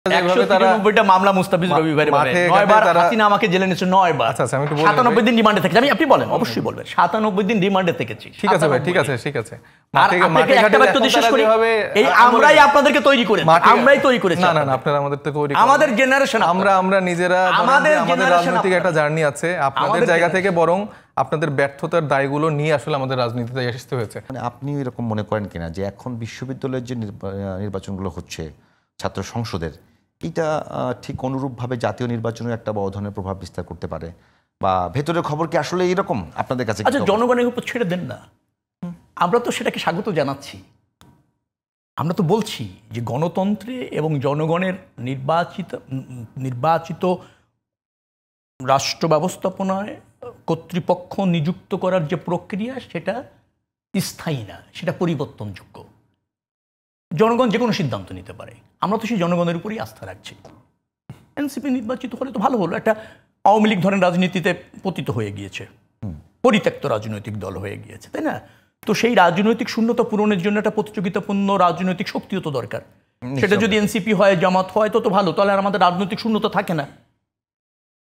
মামলা মুস্তাফিজ রবি ভাই 9 বার হাসিনা আমাকে জেলে নিয়েছে 9 বার। আচ্ছা আমি একটু বলি 97 দিন রিমান্ডে থেকেছি। আপনি বলেন, অবশ্যই বলবেন। 97 দিন রিমান্ডে থেকেছি। ঠিক আছে ভাই, ঠিক আছে ঠিক আছে। মাঠে একটা ব্যক্তি বিশেষ করে এই আমরাই আপনাদেরকে তৈরি করেছি, আমরাই তৈরি করেছি। না না না, আপনারা আমাদের তৈরি করেন। আমাদের জেনারেশন আমরা নিজেরা আমাদের রাজনৈতিক একটা জার্নি আছে। আপনাদের জায়গা থেকে বরং আপনাদের ব্যর্থতার দায়গুলো নিয়ে আসলে আমাদের রাজনীতিতে আসতে হয়েছে। মানে আপনি এরকম মনে করেন কিনা যে এখন বিশ্ববিদ্যালয়ের যে নির্বাচনগুলো হচ্ছে ছাত্র সংসদের, এটা ঠিক অনুরূপভাবে জাতীয় নির্বাচনের একটা বড় ধরনের প্রভাব বিস্তার করতে পারে, বা ভেতরের খবর কি আসলে এরকম আপনাদের কাছে? আচ্ছা, জনগণের উপর ছেড়ে দেন না, আমরা তো সেটাকে স্বাগত জানাচ্ছি। আমরা তো বলছি যে গণতন্ত্রে এবং জনগণের নির্বাচিত রাষ্ট্র ব্যবস্থাপনায় কর্তৃপক্ষ নিযুক্ত করার যে প্রক্রিয়া, সেটা স্থায়ী না, সেটা পরিবর্তনযোগ্য। জনগণ যে কোনো সিদ্ধান্ত নিতে পারে, আমরা তো সেই জনগণের উপরই আস্থা রাখছি। এনসিপি নির্বাচিত হলে তো ভালো হলো, একটা আওয়ামী লীগ ধরেন রাজনীতিতে পতিত হয়ে গিয়েছে, পরিত্যক্ত রাজনৈতিক দল হয়ে গিয়েছে, তাই না? তো সেই রাজনৈতিক শূন্যতা পূরণের জন্য একটা প্রতিযোগিতাপূর্ণ রাজনৈতিক শক্তিও তো দরকার। সেটা যদি এনসিপি হয়, জামাত হয়, তো ভালো, তাহলে আর আমাদের রাজনৈতিক শূন্যতা থাকে না,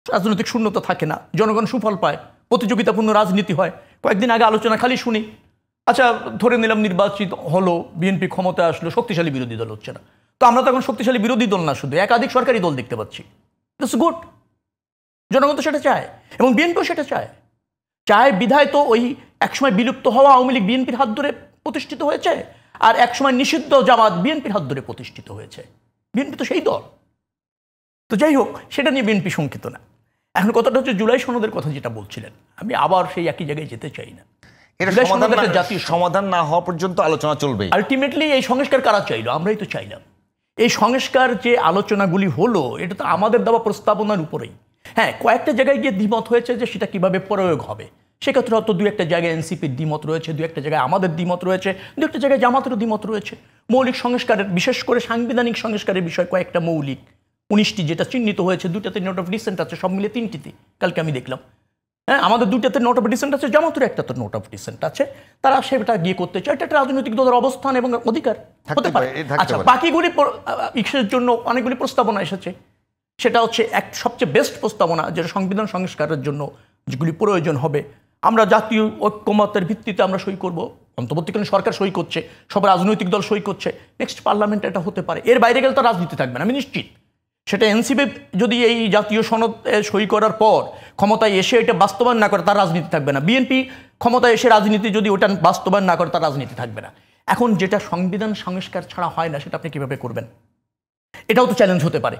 রাজনৈতিক শূন্যতা থাকে না, জনগণ সুফল পায়, প্রতিযোগিতাপূর্ণ রাজনীতি হয়। কয়েকদিন আগে আলোচনা খালি শুনি, আচ্ছা ধরে নিলাম নির্বাচিত হলো, বিএনপি ক্ষমতায় আসলো, শক্তিশালী বিরোধী দল হচ্ছে না। তো আমরা তো এখন শক্তিশালী বিরোধী দল না, শুধু একাধিক সরকারি দল দেখতে পাচ্ছি। ইটস গুড, জনগণ তো সেটা চায় এবং বিএনপিও সেটা চায় বিধায় তো ওই একসময় বিলুপ্ত হওয়া আওয়ামী লীগ বিএনপির হাত ধরে প্রতিষ্ঠিত হয়েছে, আর একসময় নিষিদ্ধ জামাত বিএনপির হাত ধরে প্রতিষ্ঠিত হয়েছে। বিএনপি তো সেই দল। তো যাই হোক, সেটা নিয়ে বিএনপি শঙ্কিত না। এখন কথাটা হচ্ছে জুলাই সনদের কথা যেটা বলছিলেন, আমি আবার সেই একই জায়গায় যেতে চাই না। এটা জাতীয় সমাধান না হওয়া পর্যন্ত আলোচনা চলবে। আলটিমেটলি এই সংস্কার কারা চাইলো? আমরাই তো চাইলাম। এই সংস্কার যে আলোচনাগুলি হলো, এটা তো আমাদের দেওয়া প্রস্তাবনার উপরেই। হ্যাঁ, কয়েকটা জায়গায় গিয়ে দ্বিমত হয়েছে যে সেটা কিভাবে প্রয়োগ হবে, সেক্ষেত্রে হয়তো দু একটা জায়গায় এনসিপির দ্বিমত রয়েছে, দু একটা জায়গায় আমাদের দ্বিমত রয়েছে, দু একটা জায়গায় জামাতেরও দ্বিমত রয়েছে। মৌলিক সংস্কারের, বিশেষ করে সাংবিধানিক সংস্কারের বিষয় কয়েকটা মৌলিক 19টি যেটা চিহ্নিত হয়েছে, দুটাতে নোট অফ ডিসেন্ট আছে, সব মিলে 3টিতে কালকে আমি দেখলাম। হ্যাঁ, আমাদের দুটাতে নোট অফ ডিসেন্ট আছে, জামাতের একটাতে নোট অফ ডিসেন্ট আছে। তারা সেটা গিয়ে করতে চায়, এটা একটা রাজনৈতিক দলের অবস্থান এবং অধিকার হতে পারে। আচ্ছা, বাকিগুলি ইসের জন্য অনেকগুলি প্রস্তাবনা এসেছে, সেটা হচ্ছে এক সবচেয়ে বেস্ট প্রস্তাবনা, যেটা সংবিধান সংস্কারের জন্য যেগুলি প্রয়োজন হবে, আমরা জাতীয় ঐক্যমতের ভিত্তিতে আমরা সই করব। অন্তর্বর্তীকালীন সরকার সই করছে, সব রাজনৈতিক দল সই করছে, নেক্সট পার্লামেন্টে এটা হতে পারে। এর বাইরে গেলে তো রাজনীতি থাকবে না, আমি নিশ্চিত। সেটা এনসিপি যদি এই জাতীয় সনদ সই করার পর ক্ষমতায় এসে এটা বাস্তবায়ন না করে, তার রাজনীতি থাকবে না। বিএনপি ক্ষমতায় এসে রাজনীতি যদি ওটা বাস্তবায়ন না করে, তার রাজনীতি থাকবে না। এখন যেটা সংবিধান সংস্কার ছাড়া হয় না, সেটা আপনি কিভাবে করবেন? এটাও তো চ্যালেঞ্জ হতে পারে।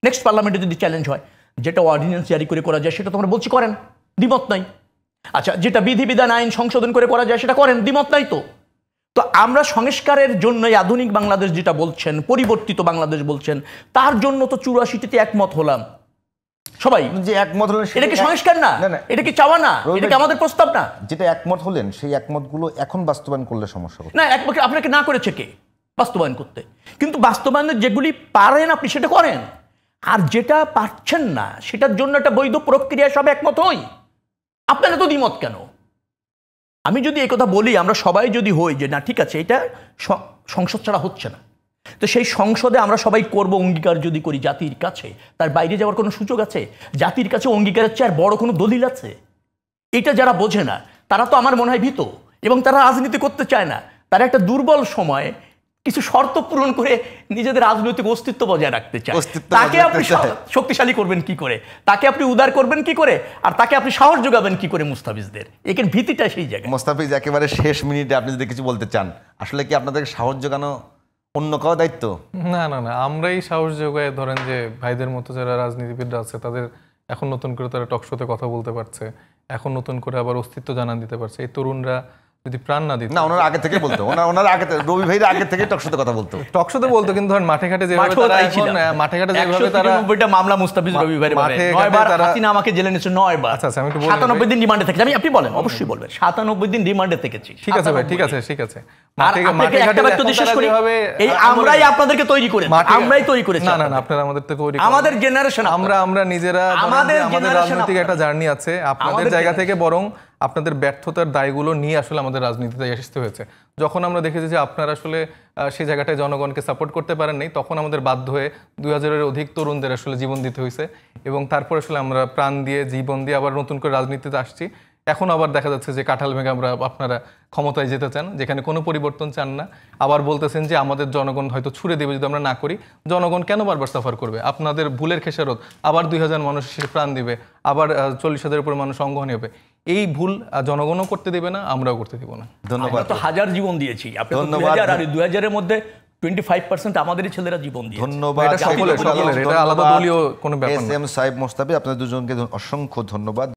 নেক্সট পার্লামেন্টে যদি চ্যালেঞ্জ হয়, যেটা অর্ডিন্যান্স জারি করে করা যায়, সেটা তো আমরা বলছি করেন, দ্বিমত নাই। আচ্ছা, যেটা বিধিবিধান আইন সংশোধন করে করা যায়, সেটা করেন, দ্বিমত নাই। তো আমরা সংস্কারের জন্য আধুনিক বাংলাদেশ যেটা বলছেন, পরিবর্তিত বাংলাদেশ বলছেন, তার জন্য তো 84টিতে একমত হলাম সবাই, যে একমত হলেন। এটা কি সংস্কার না? এটা কি চাওয়া না? এটা কি আমাদের প্রস্তাব না? যেটা একমত হলেন, সেই একমতগুলো এখন বাস্তবায়ন করলে সমস্যা হবে না। একমত আপনাকে না করেছে কে বাস্তবায়ন করতে? কিন্তু বাস্তবায়নের যেগুলি পারেন আপনি সেটা করেন, আর যেটা পারছেন না সেটার জন্য একটা বৈধ প্রক্রিয়া, সব একমত হই। আপনারা তো দ্বিমত কেন? আমি যদি এই কথা বলি, আমরা সবাই যদি হই যে না ঠিক আছে, এটা সংসদ ছাড়া হচ্ছে না, তো সেই সংসদে আমরা সবাই করব অঙ্গীকার যদি করি জাতির কাছে, তার বাইরে যাওয়ার কোনো সুযোগ আছে? জাতির কাছে অঙ্গীকারের চেয়ে আর বড় কোনো দলিল আছে? এটা যারা বোঝে না, তারা তো আমার মনে হয় ভীত, এবং তারা রাজনীতি করতে চায় না। তারা একটা দুর্বল সময়ে কিছু শর্ত পূরণ করে নিজেদের রাজনৈতিক অস্তিত্ব বজায় রাখতে চায়। তাকে আপনি শক্তিশালী করবেন কি করে? তাকে আপনি উদার করবেন কি করে? আর তাকে আপনি সাহস যোগাবেন কি করে? মুস্তাফিজদের এখানে ভীতিটা সেই জায়গায়। মুস্তাফিজ, একেবারে শেষ মিনিটে আপনি যদি কিছু বলতে চান, আসলে কি আপনাদের সাহস যোগানো অন্য কারো দায়িত্ব? না না না, আমরাই সাহস যোগায়। ধরেন যে ভাইদের মতো যারা রাজনীতিবিদরা আছে, তাদের এখন নতুন করে তারা টকশোতে কথা বলতে পারছে, এখন নতুন করে আবার অস্তিত্ব জানান দিতে পারছে। এই তরুণরা যদি প্রাণ না দিত, না ওনারা আগে থেকে বলতো, ওনারা আগে রবি ভাইরা আগে থেকে টকশোতে কথা বলতো, টকশোতে বলতো। কিন্তু ধরেন মাঠে ঘাটে যেভাবে তারা এখন মাঠে ঘাটে যেভাবে তারা 199টা মামলা মুস্তাফিজ রবি ভাই 9 বার হাসিনা আমাকে জেলে নিয়েছে 9 বার। আচ্ছা আমি একটু বলি 97 দিন রিমান্ডে থেকেছি। আপনি বলেন, অবশ্যই বলবেন। 97 দিন রিমান্ডে থেকেছি। ঠিক আছে ভাই, ঠিক আছে ঠিক আছে। মাঠে ঘাটে ব্যক্তি বিশেষ করে এই আমরাই আপনাদেরকে তৈরি করেছি, আমরাই তৈরি করেছি। না না না, আপনারা আমাদের তো তৈরি, আমাদের জেনারেশন, আমরা নিজেরা আমাদের রাজনৈতিক একটা জার্নি আছে। আপনাদের জায়গা থেকে বরং আপনাদের ব্যর্থতার দায়গুলো নিয়ে আসলে আমাদের রাজনীতিতে আসতে হয়েছে। যখন আমরা দেখেছি যে আপনারা আসলে সেই জায়গাটায় জনগণকে সাপোর্ট করতে পারেন নাই, তখন আমাদের বাধ্য হয়ে 2000-এর অধিক তরুণদের আসলে জীবন দিতে হয়েছে, এবং তারপর আসলে আমরা প্রাণ দিয়ে জীবন দিয়ে আবার নতুন করে রাজনীতিতে আসছি। এখন আবার দেখা যাচ্ছে যে কাঁঠাল ভেঙে আপনারা ক্ষমতায় যেতে চান, যেখানে কোনো পরিবর্তন চান না। আবার বলতেছেন যে আমাদের জনগণ হয়তো ছুড়ে দেবে যদি আমরা না করি। জনগণ কেন বারবার সাফার করবে? আপনাদের ভুলের খেসারত আবার 2000 মানুষ প্রাণ দিবে, আবার 40,000-এর উপরে মানুষ অঙ্গহানি হবে। এই ভুল জনগণও করতে দেবে না, আমরাও করতে দিব না। ধন্যবাদ। আমরা তো 1000 জীবন দিয়েছি, আপনি তো ধন্যবাদ। 2000 আর 2000-এর মধ্যে 25% আমাদেরই ছেলেরা জীবন দিয়েছে। ধন্যবাদ। এটা সকলের, এটা আলাদা দলীয় কোনো ব্যাপার না। এস এম সাহেব মোস্তাফিজ, আপনাদের দুজনকে অসংখ্য ধন্যবাদ।